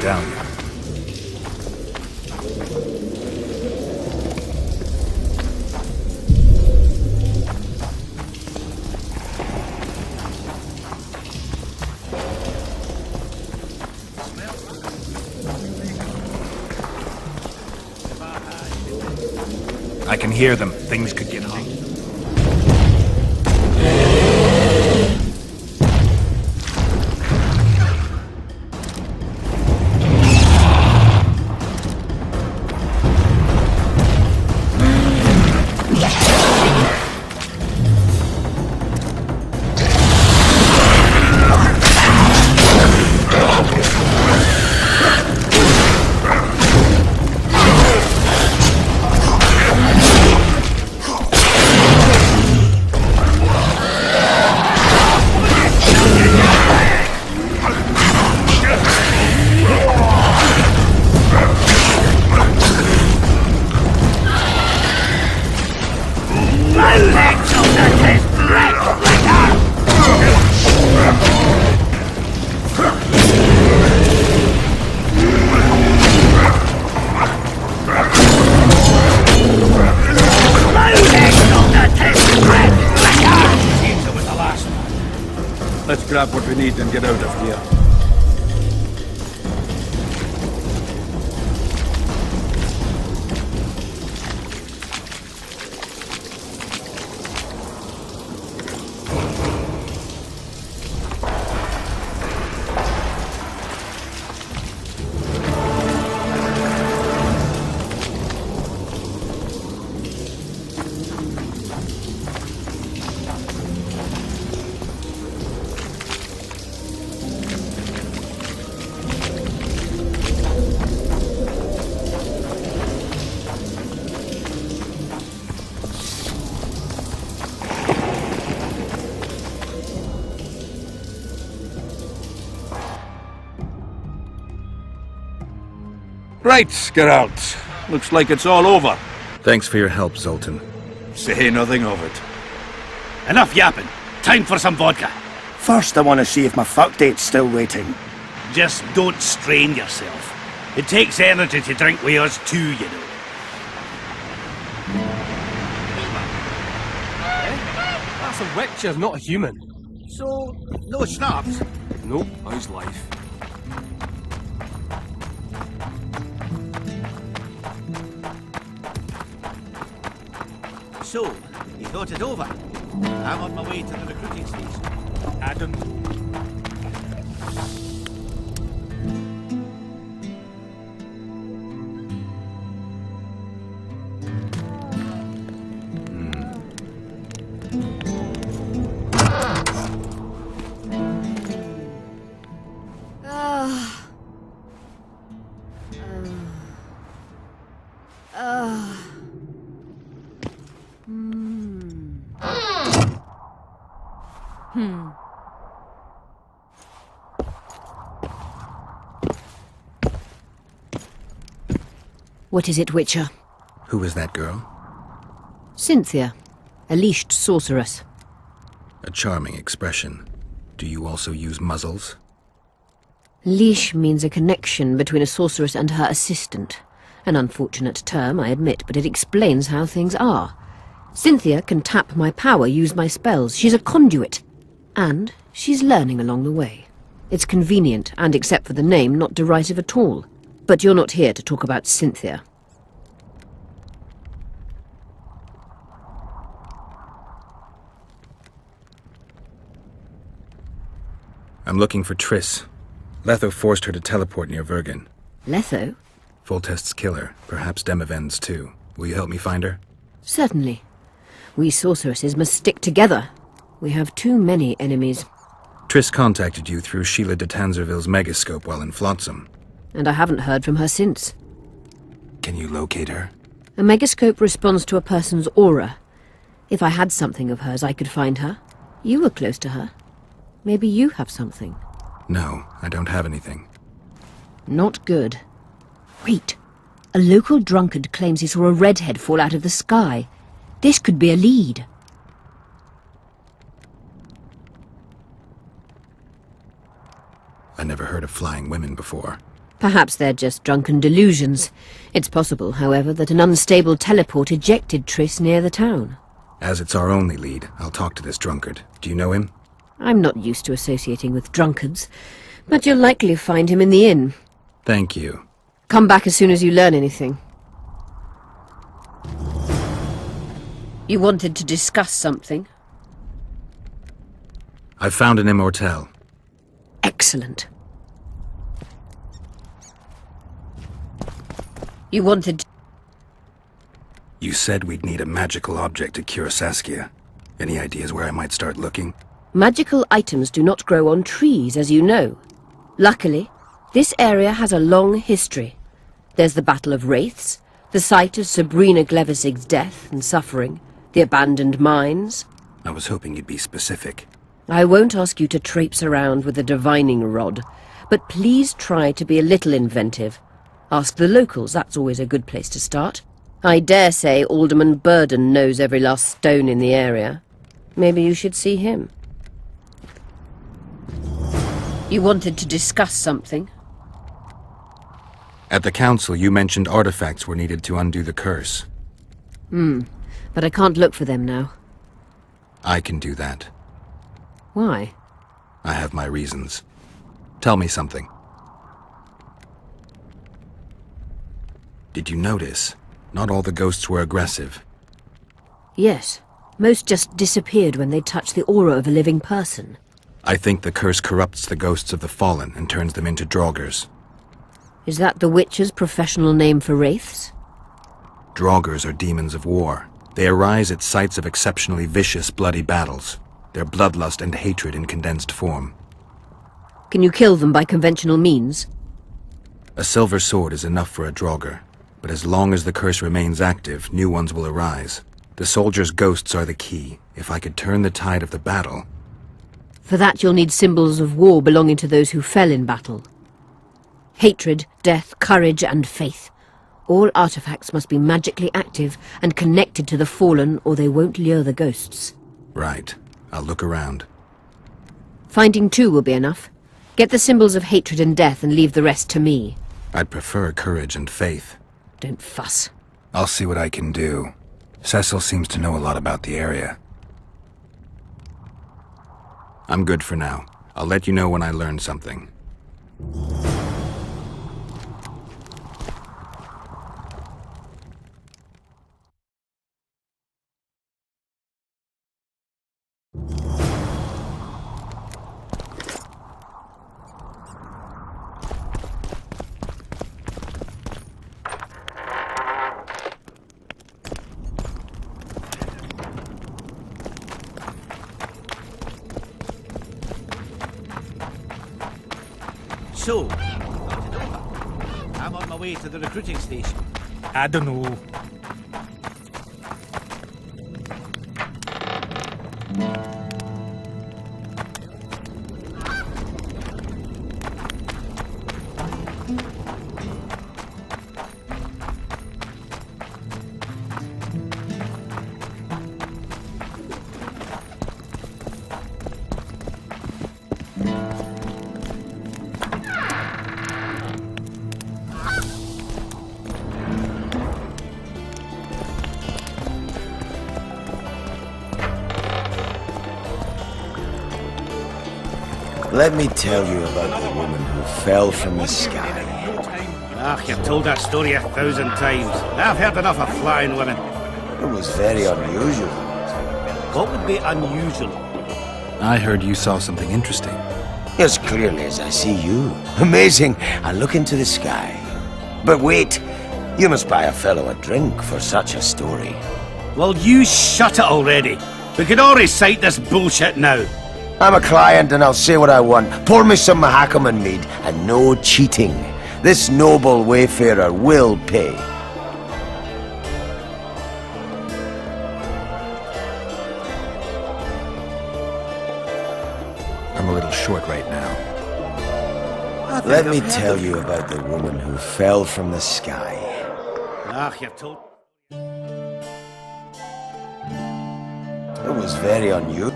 medallion. I can hear them. Things could get hot. Let's grab what we need and get out of here. Right, Geralt. Looks like it's all over. Thanks for your help, Zoltan. Say nothing of it. Enough yapping. Time for some vodka. First, I want to see if my fuck date's still waiting. Just don't strain yourself. It takes energy to drink with us too, you know. That's a witcher, not a human. So, no schnapps? Nope, how's life? So, you thought it over? I'm on my way to the recruiting station. Adam. What is it, Witcher? Who is that girl? Cynthia, a leashed sorceress. A charming expression. Do you also use muzzles? Leash means a connection between a sorceress and her assistant. An unfortunate term, I admit, but it explains how things are. Cynthia can tap my power, use my spells. She's a conduit. And she's learning along the way. It's convenient, and except for the name, not derisive at all. But you're not here to talk about Cynthia. I'm looking for Triss. Letho forced her to teleport near Vergen. Letho? Foltest's killer, perhaps Demavend's too. Will you help me find her? Certainly. We sorceresses must stick together. We have too many enemies. Triss contacted you through Sheila de Tanzerville's megascope while in Flotsam. And I haven't heard from her since. Can you locate her? A megascope responds to a person's aura. If I had something of hers, I could find her. You were close to her. Maybe you have something. No, I don't have anything. Not good. Wait. A local drunkard claims he saw a redhead fall out of the sky. This could be a lead. I never heard of flying women before. Perhaps they're just drunken delusions. It's possible, however, that an unstable teleport ejected Triss near the town. As it's our only lead, I'll talk to this drunkard. Do you know him? I'm not used to associating with drunkards, but you'll likely find him in the inn. Thank you. Come back as soon as you learn anything. You wanted to discuss something? I've found an immortelle. Excellent. You wanted to... You said we'd need a magical object to cure Saskia. Any ideas where I might start looking? Magical items do not grow on trees, as you know. Luckily, this area has a long history. There's the Battle of Wraiths, the site of Sabrina Glevisig's death and suffering, the abandoned mines. I was hoping you'd be specific. I won't ask you to traipse around with a divining rod, but please try to be a little inventive. Ask the locals, that's always a good place to start. I dare say Alderman Burden knows every last stone in the area. Maybe you should see him. You wanted to discuss something? At the council, you mentioned artifacts were needed to undo the curse. But I can't look for them now. I can do that. Why? I have my reasons. Tell me something. Did you notice? Not all the ghosts were aggressive. Yes. Most just disappeared when they touched the aura of a living person. I think the curse corrupts the ghosts of the fallen and turns them into draugrs. Is that the Witcher's professional name for wraiths? Draugrs are demons of war. They arise at sites of exceptionally vicious, bloody battles. Their bloodlust and hatred in condensed form. Can you kill them by conventional means? A silver sword is enough for a draugr, but as long as the curse remains active, new ones will arise. The soldiers' ghosts are the key. If I could turn the tide of the battle... For that you'll need symbols of war belonging to those who fell in battle. Hatred, death, courage, and faith. All artifacts must be magically active and connected to the fallen, or they won't lure the ghosts. Right. I'll look around. Finding two will be enough. Get the symbols of hatred and death and leave the rest to me. I'd prefer courage and faith. Don't fuss. I'll see what I can do. Cecil seems to know a lot about the area. I'm good for now. I'll let you know when I learn something. So, I'm on my way to the recruiting station. I don't know. Let me tell you about the woman who fell from the sky. Ah, you've told that story 1,000 times. I've heard enough of flying women. It was very unusual. What would be unusual? I heard you saw something interesting. As clearly as I see you. Amazing. I look into the sky. But wait, you must buy a fellow a drink for such a story. Well, you shut it already. We can all recite this bullshit now. I'm a client and I'll say what I want. Pour me some Mahakaman mead and no cheating. This noble wayfarer will pay. I'm a little short right now. Let me tell you about the woman who fell from the sky. Ah, you've told... It was very unusual.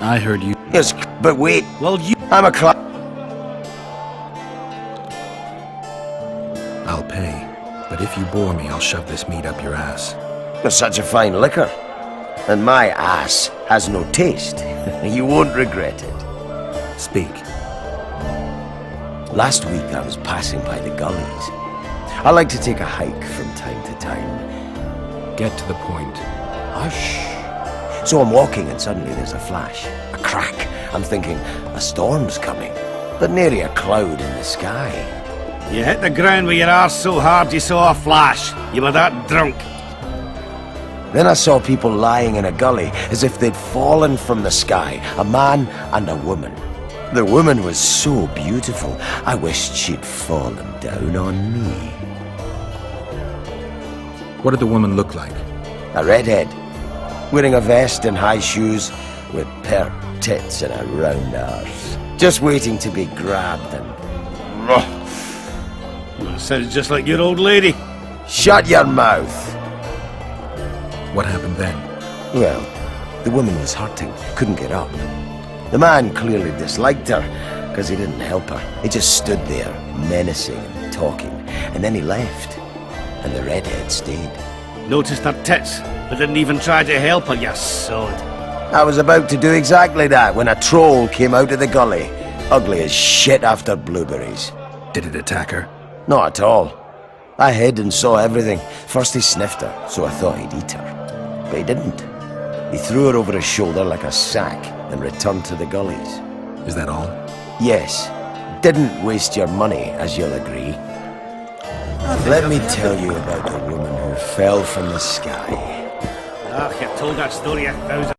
I heard you... Yes, but wait. Well, you... I'm a client. you bore me, I'll shove this meat up your ass. You're such a fine liquor. And my ass has no taste. You won't regret it. Speak. Last week I was passing by the gullies. I like to take a hike from time to time. Get to the point. Hush. So I'm walking and suddenly there's a flash, a crack. I'm thinking, a storm's coming. But nary a cloud in the sky. You hit the ground with your arse so hard you saw a flash. You were that drunk. Then I saw people lying in a gully as if they'd fallen from the sky, a man and a woman. The woman was so beautiful, I wished she'd fallen down on me. What did the woman look like? A redhead, wearing a vest and high shoes, with pert tits and a round arse. Just waiting to be grabbed and... That sounds just like your old lady. Shut your mouth! What happened then? Well, the woman was hurting, couldn't get up. The man clearly disliked her, because he didn't help her. He just stood there, menacing and talking, and then he left. And the redhead stayed. Noticed her tits, but didn't even try to help her, you sod. I was about to do exactly that when a troll came out of the gully, ugly as shit after blueberries. Did it attack her? Not at all. I hid and saw everything. First he sniffed her, so I thought he'd eat her. But he didn't. He threw her over his shoulder like a sack and returned to the gullies. Is that all? Yes. Didn't waste your money, as you'll agree. Let me tell you about the woman who fell from the sky. You've told that story 1,000